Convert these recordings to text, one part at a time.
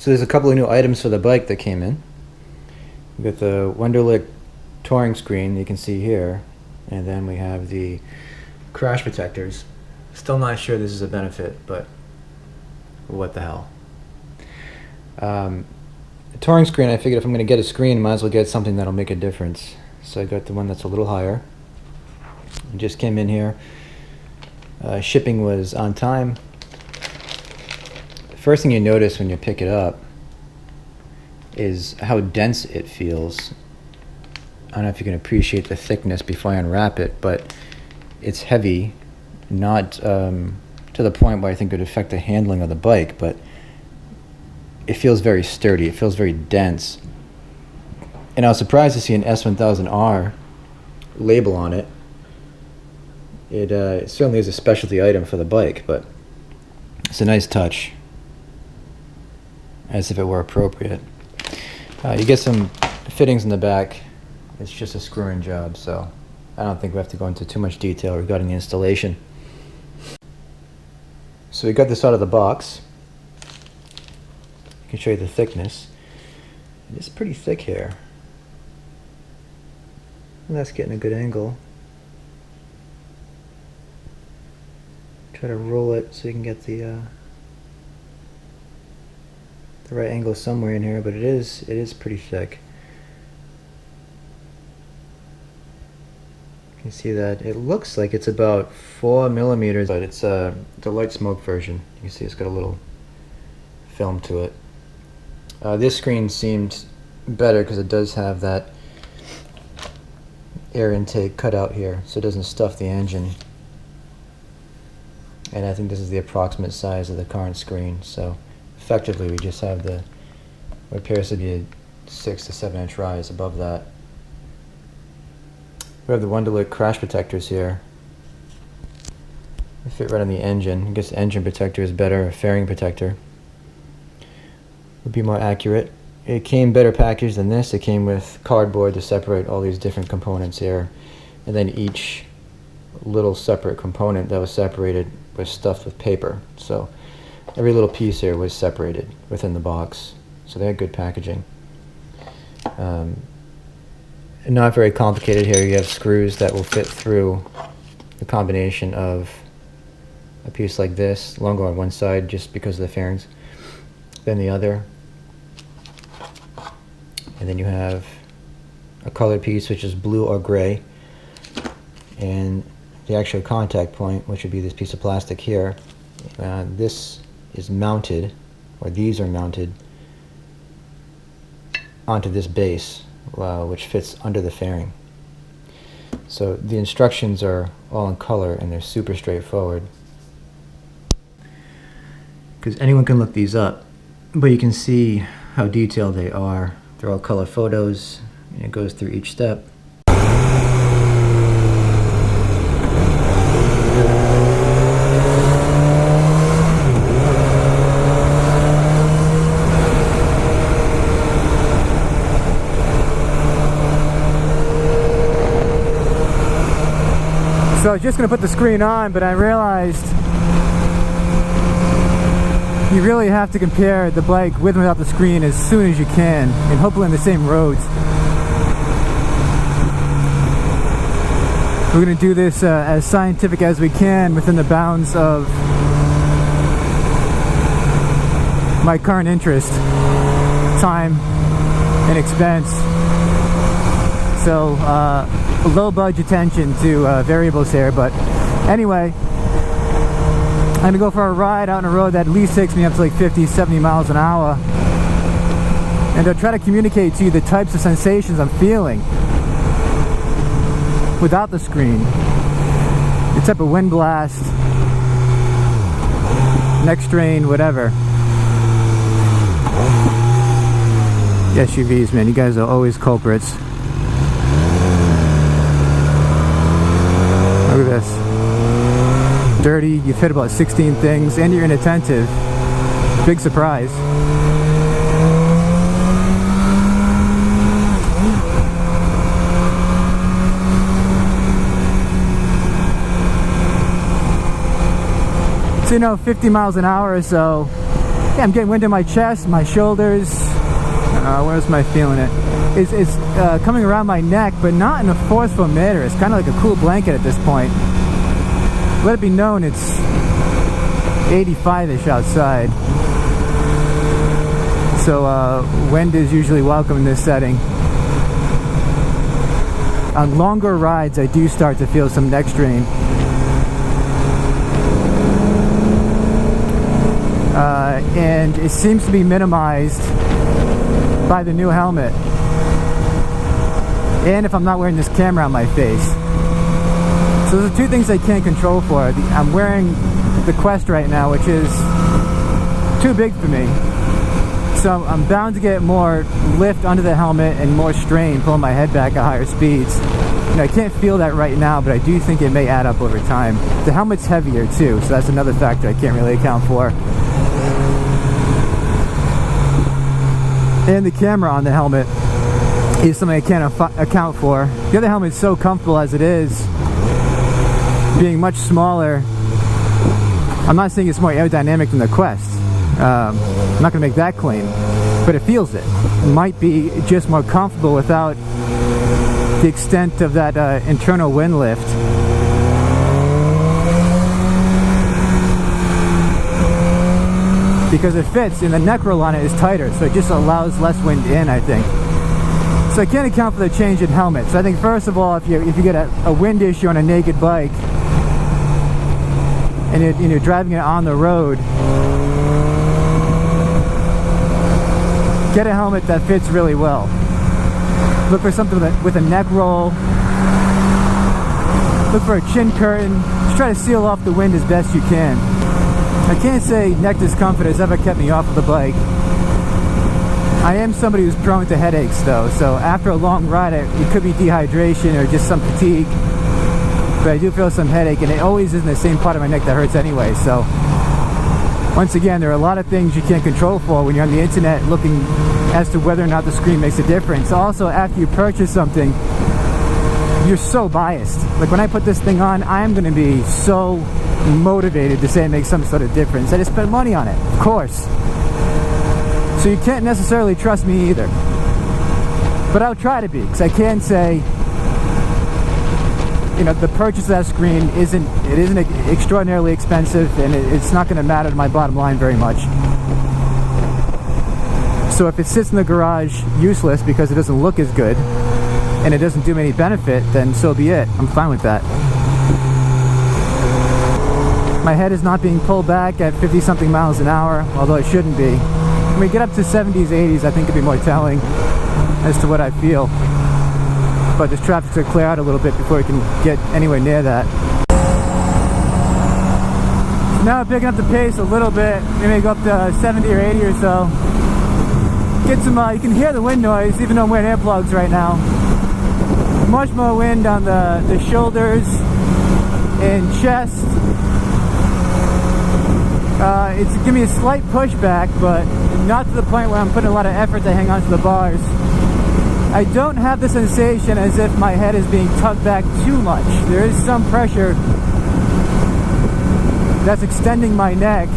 So there's a couple of new items for the bike that came in. We got the Wunderlich touring screen you can see here, and then we have the crash protectors. Still not sure this is a benefit, but what the hell. The touring screen, I figured if I'm going to get a screen, I might as well get something that'll make a difference. So I got the one that's a little higher. It just came in here. Shipping was on time. The first thing you notice when you pick it up is how dense it feels. I don't know if you can appreciate the thickness before I unwrap it, but it's heavy, not to the point where I think it would affect the handling of the bike, but it feels very sturdy, it feels very dense. And I was surprised to see an S1000R label on it. It certainly is a specialty item for the bike, but it's a nice touch, as if it were appropriate. You get some fittings in the back. It's just a screw-in job, so I don't think we have to go into too much detail regarding the installation. So we got this out of the box. I can show you the thickness. It's pretty thick here. And that's getting a good angle. Try to roll it so you can get the right angle somewhere in here, but it is pretty thick. You can see that it looks like it's about 4 millimeters, but it's the light smoke version. You can see it's got a little film to it. This screen seemed better because it does have that air intake cut out here, so it doesn't stuff the engine. And I think this is the approximate size of the current screen, so effectively we just have what appears to be a 6 to 7 inch rise above that. We have the Wunderlich crash protectors here. They fit right on the engine. I guess the engine protector is better, a fairing protector would be more accurate. It came better packaged than this. It came with cardboard to separate all these different components here, and then each little separate component that was separated was stuffed with paper. So every little piece here was separated within the box. So they had good packaging. Not very complicated here. You have screws that will fit through the combination of a piece like this, longer on one side just because of the fairings, then the other. And then you have a colored piece which is blue or gray, and the actual contact point, which would be this piece of plastic here. This is mounted, or these are mounted onto this base, which fits under the fairing. So the instructions are all in color and they're super straightforward, because anyone can look these up, but you can see how detailed they are. They're all color photos, and it goes through each step. So I was just going to put the screen on, but I realized you really have to compare the bike with and without the screen as soon as you can, and hopefully on the same roads. We're going to do this as scientific as we can within the bounds of my current interest, time, and expense. So low budget attention to variables here, but anyway, I'm gonna go for a ride out on a road that at least takes me up to like 50-70 miles an hour, and I'll try to communicate to you the types of sensations I'm feeling without the screen. The type of wind blast, neck strain, whatever. The SUVs, man, you guys are always culprits. Look at this. Dirty, you fit about 16 things, and you're inattentive. Big surprise. So, 50 miles an hour or so, Yeah, I'm getting wind in my chest, my shoulders. Where's my feeling it? It's coming around my neck, but not in a forceful manner. It's kind of like a cool blanket at this point. Let it be known it's 85-ish outside. So wind is usually welcome in this setting. On longer rides, I do start to feel some neck strain. And it seems to be minimized by the new helmet. And if I'm not wearing this camera on my face. So those are two things I can't control for. I'm wearing the Quest right now, which is too big for me. So I'm bound to get more lift under the helmet and more strain pulling my head back at higher speeds. You know, I can't feel that right now, but I do think it may add up over time. The helmet's heavier too, so that's another factor I can't really account for. And the camera on the helmet is something I can't account for. The other helmet's so comfortable as it is, being much smaller. I'm not saying it's more aerodynamic than the Quest. I'm not going to make that claim, but it feels it. It might be just more comfortable without the extent of that internal wind lift. Because it fits, and the neck roll on it is tighter, so it just allows less wind in, I think. So I can't account for the change in helmet. So I think first of all, if you get a wind issue on a naked bike, and you're driving it on the road, get a helmet that fits really well. Look for something with a neck roll. Look for a chin curtain. Just try to seal off the wind as best you can. I can't say neck discomfort has ever kept me off of the bike. I am somebody who's prone to headaches though, so after a long ride it could be dehydration or just some fatigue, but I do feel some headache, and it always is in the same part of my neck that hurts anyway. So once again, there are a lot of things you can't control for when you're on the internet looking as to whether or not the screen makes a difference. Also, after you purchase something, you're so biased. Like when I put this thing on, I'm going to be so motivated to say it makes some sort of difference. I just spent money on it, of course. So you can't necessarily trust me either. But I'll try to be, because I can say, you know, the purchase of that screen isn't extraordinarily expensive, and it's not going to matter to my bottom line very much. So if it sits in the garage useless because it doesn't look as good and it doesn't do me any benefit, then so be it. I'm fine with that. My head is not being pulled back at 50-something miles an hour, although it shouldn't be. When we get up to 70s, 80s, I think it'd be more telling as to what I feel. But this traffic's going to clear out a little bit before we can get anywhere near that. So now I'm picking up the pace a little bit, maybe go up to 70 or 80 or so. Get some, you can hear the wind noise even though I'm wearing earplugs right now. Much more wind on the shoulders and chest. It's giving me a slight pushback, but not to the point where I'm putting a lot of effort to hang on to the bars. I don't have the sensation as if my head is being tugged back too much. There is some pressure that's extending my neck,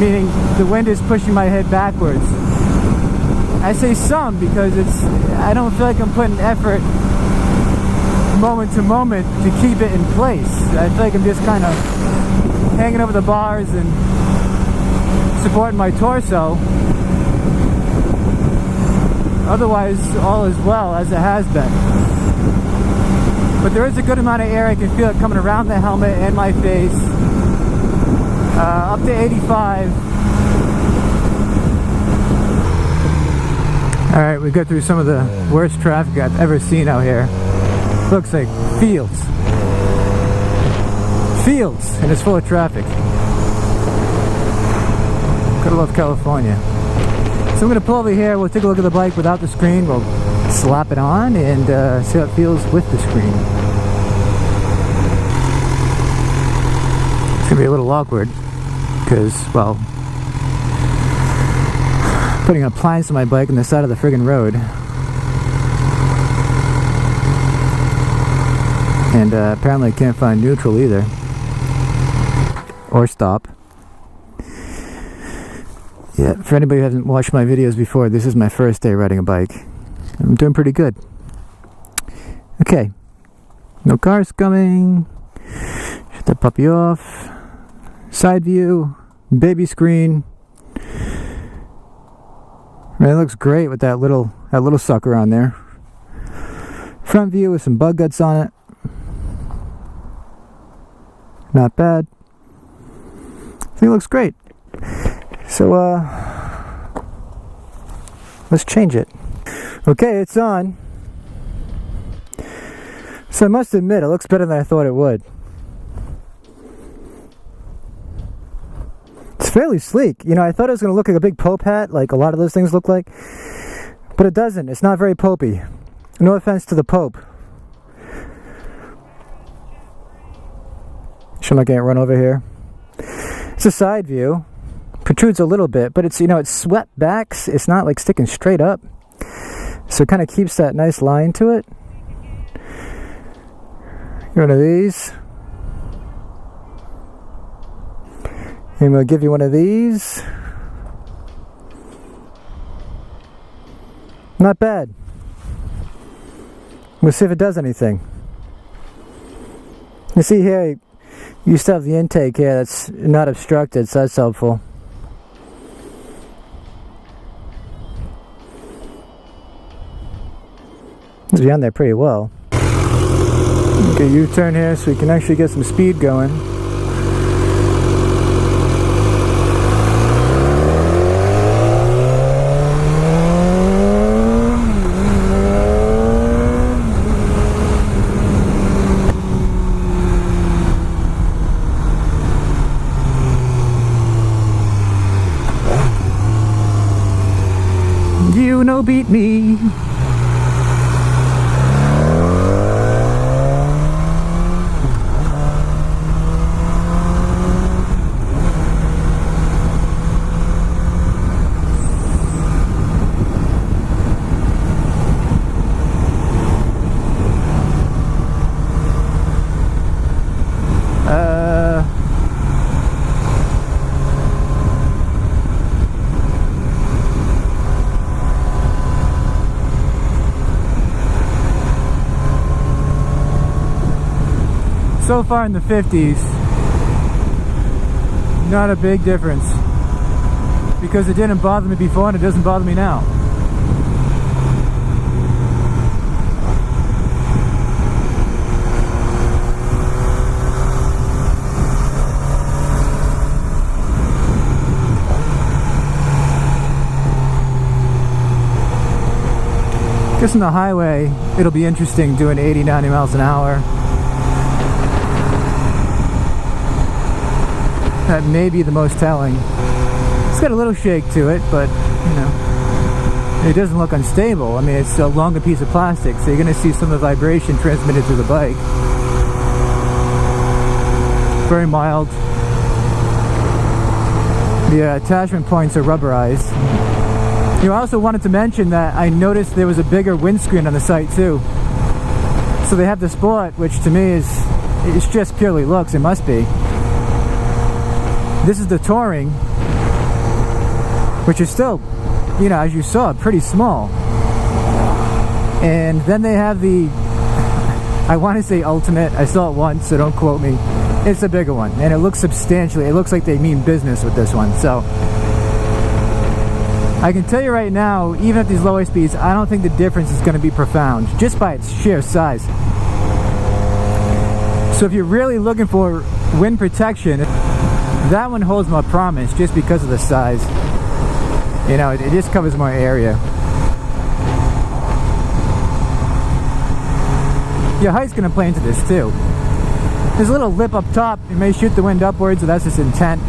meaning the wind is pushing my head backwards. I say some because I don't feel like I'm putting effort moment to moment to keep it in place. I feel like I'm just kind of hanging over the bars and supporting my torso. Otherwise, all is well as it has been. But there is a good amount of air. I can feel it coming around the helmet and my face. Up to 85. Alright, we got through some of the worst traffic I've ever seen out here. Looks like fields. Fields, and it's full of traffic. Gotta love California. So I'm going to pull over here, we'll take a look at the bike without the screen, we'll slap it on and see how it feels with the screen. It's going to be a little awkward because, well, putting an appliance on my bike on the side of the friggin' road. And apparently I can't find neutral either. Or stop. Yeah, for anybody who hasn't watched my videos before, this is my first day riding a bike. I'm doing pretty good. Okay, no cars coming. Shut that puppy off. Side view, baby screen. Man, it looks great with that little sucker on there. Front view with some bug guts on it. Not bad. I think it looks great. So let's change it. Okay, it's on. So I must admit, it looks better than I thought it would. It's fairly sleek. You know, I thought it was going to look like a big Pope hat, like a lot of those things look like. But it doesn't. It's not very Popey. No offense to the Pope. Sure I'm not getting run over here. It's a side view. Protrudes a little bit, but it's, you know, it's swept backs. It's not like sticking straight up. So it kind of keeps that nice line to it. One of these. And we'll give you one of these. Not bad. We'll see if it does anything. You see here, you still have the intake here that's not obstructed, so that's helpful. It's beyond there pretty well. Okay, U-turn here so we can actually get some speed going. You know, beat me. So far in the 50s, not a big difference, because it didn't bother me before and it doesn't bother me now. Just on the highway, it'll be interesting doing 80, 90 miles an hour. That may be the most telling. It's got a little shake to it, but, you know, it doesn't look unstable. I mean, it's a longer piece of plastic, so you're going to see some of the vibration transmitted through the bike. Very mild. The attachment points are rubberized. You know, I also wanted to mention that I noticed there was a bigger windscreen on the site too. So they have the Sport, which to me is, it's just purely looks, it must be. This is the Touring, which is still, you know, as you saw, pretty small. And then they have the, I want to say Ultimate. I saw it once, so don't quote me. It's a bigger one, and it looks substantially, it looks like they mean business with this one. So I can tell you right now, even at these lower speeds, I don't think the difference is going to be profound, just by its sheer size. So if you're really looking for wind protection, that one holds more promise just because of the size. You know, it just covers more area. Your height's going to play into this too. There's a little lip up top. You may shoot the wind upwards, so that's just intent.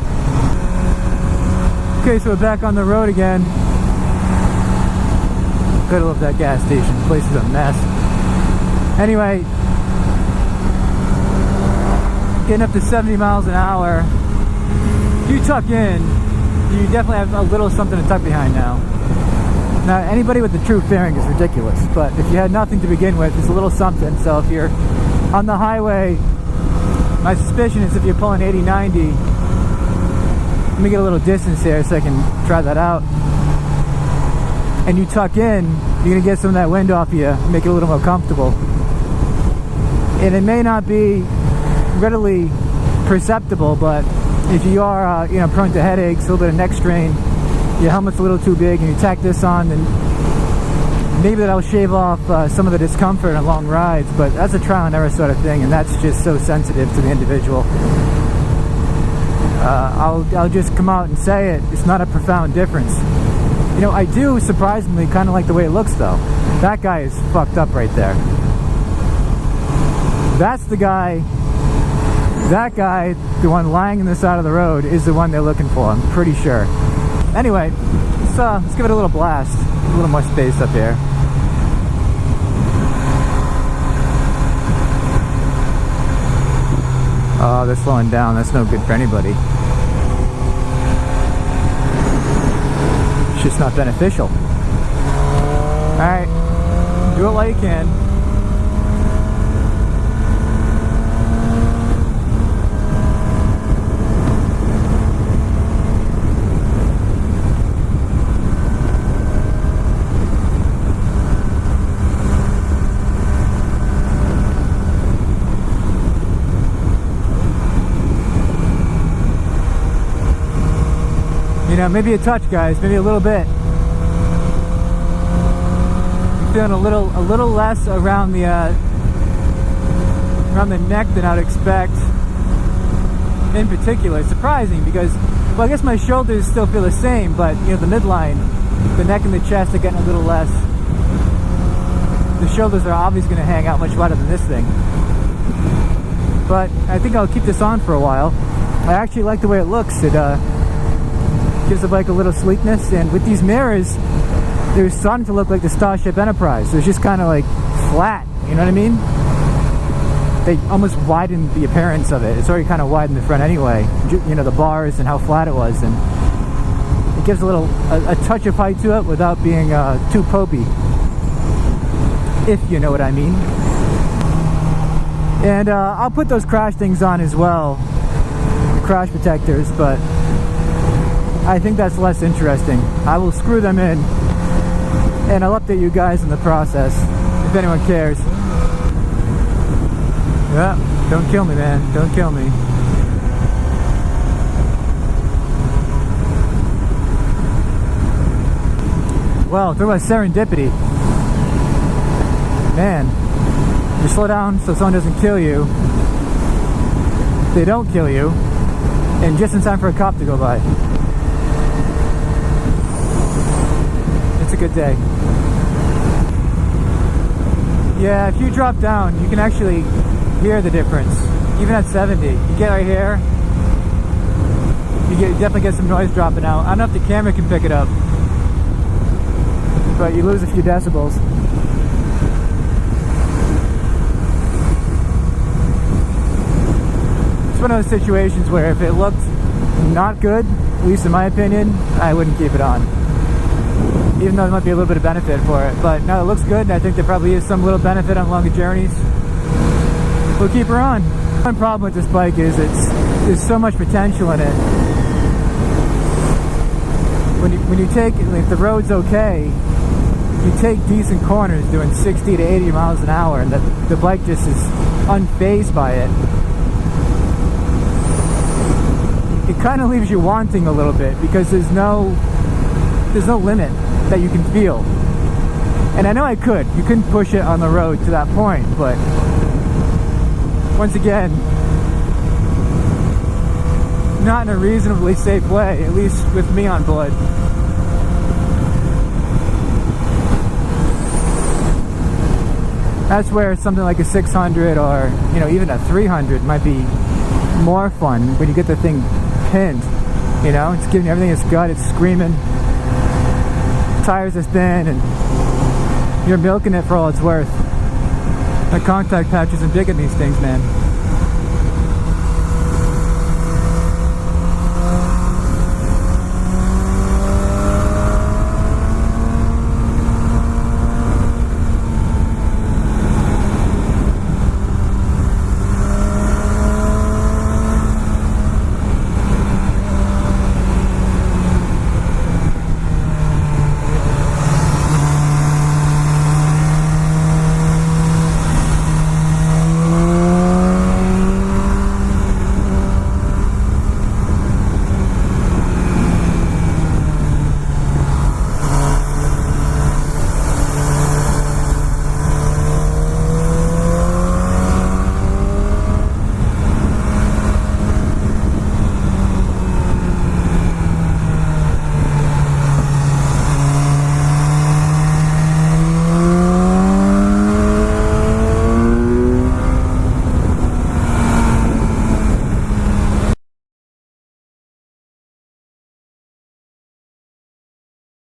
Okay, so we're back on the road again. Gotta love that gas station. The place is a mess. Anyway, getting up to 70 miles an hour. If you tuck in, you definitely have a little something to tuck behind now. Now, anybody with the true fairing is ridiculous, but if you had nothing to begin with, it's a little something. So if you're on the highway, my suspicion is if you're pulling 80, 90, let me get a little distance here so I can try that out. And you tuck in, you're gonna get some of that wind off you, make it a little more comfortable. And it may not be readily perceptible, but if you are you know, prone to headaches, a little bit of neck strain, your helmet's a little too big, and you tack this on, then maybe that'll shave off some of the discomfort on long rides. But that's a trial and error sort of thing, and that's just so sensitive to the individual. I'll just come out and say it, it's not a profound difference. You know, I do surprisingly kind of like the way it looks though. That guy is fucked up right there. That's the guy, that guy, the one lying in the side of the road, is the one they're looking for, I'm pretty sure. Anyway, let's give it a little blast. A little more space up here. Oh, they're slowing down. That's no good for anybody. It's just not beneficial. Alright, do it while you can. You know, maybe a touch, guys, maybe a little bit. I'm feeling a little less around the neck than I'd expect. In particular, it's surprising because, well, I guess my shoulders still feel the same, but you know, the midline, the neck and the chest are getting a little less. The shoulders are obviously going to hang out much wider than this thing. But I think I'll keep this on for a while. I actually like the way it looks. It gives the bike a little sleekness, and with these mirrors, they're starting to look like the Starship Enterprise. So it's just kind of like flat, you know what I mean? They almost widened the appearance of it. It's already kind of wide in the front anyway, you know, the bars and how flat it was, and it gives a touch of height to it without being too popey, if you know what I mean. And I'll put those crash things on as well, the crash protectors, but I think that's less interesting. I will screw them in, and I'll update you guys in the process, if anyone cares. Yeah, don't kill me, man. Don't kill me. Well, talk about serendipity. Man, you slow down so someone doesn't kill you. They don't kill you, and just in time for a cop to go by. It's a good day. Yeah, if you drop down, you can actually hear the difference. Even at 70, you get right here, you definitely get some noise dropping out. I don't know if the camera can pick it up, but you lose a few decibels. It's one of those situations where if it looked not good, at least in my opinion, I wouldn't keep it on. Even though there might be a little bit of benefit for it. But no, it looks good, and I think there probably is some little benefit on longer journeys. We'll keep her on. One problem with this bike is there's so much potential in it. When you take, if the road's okay, you take decent corners doing 60 to 80 miles an hour, and the bike just is unfazed by it. It kind of leaves you wanting a little bit because there's no limit that you can feel. And I know you couldn't push it on the road to that point, but once again, not in a reasonably safe way, at least with me on board. That's where something like a 600 or, you know, even a 300 might be more fun when you get the thing pinned. You know, it's giving you everything it's got, it's screaming. Tires are thin, and you're milking it for all it's worth. The contact patch isn't big in these things, man.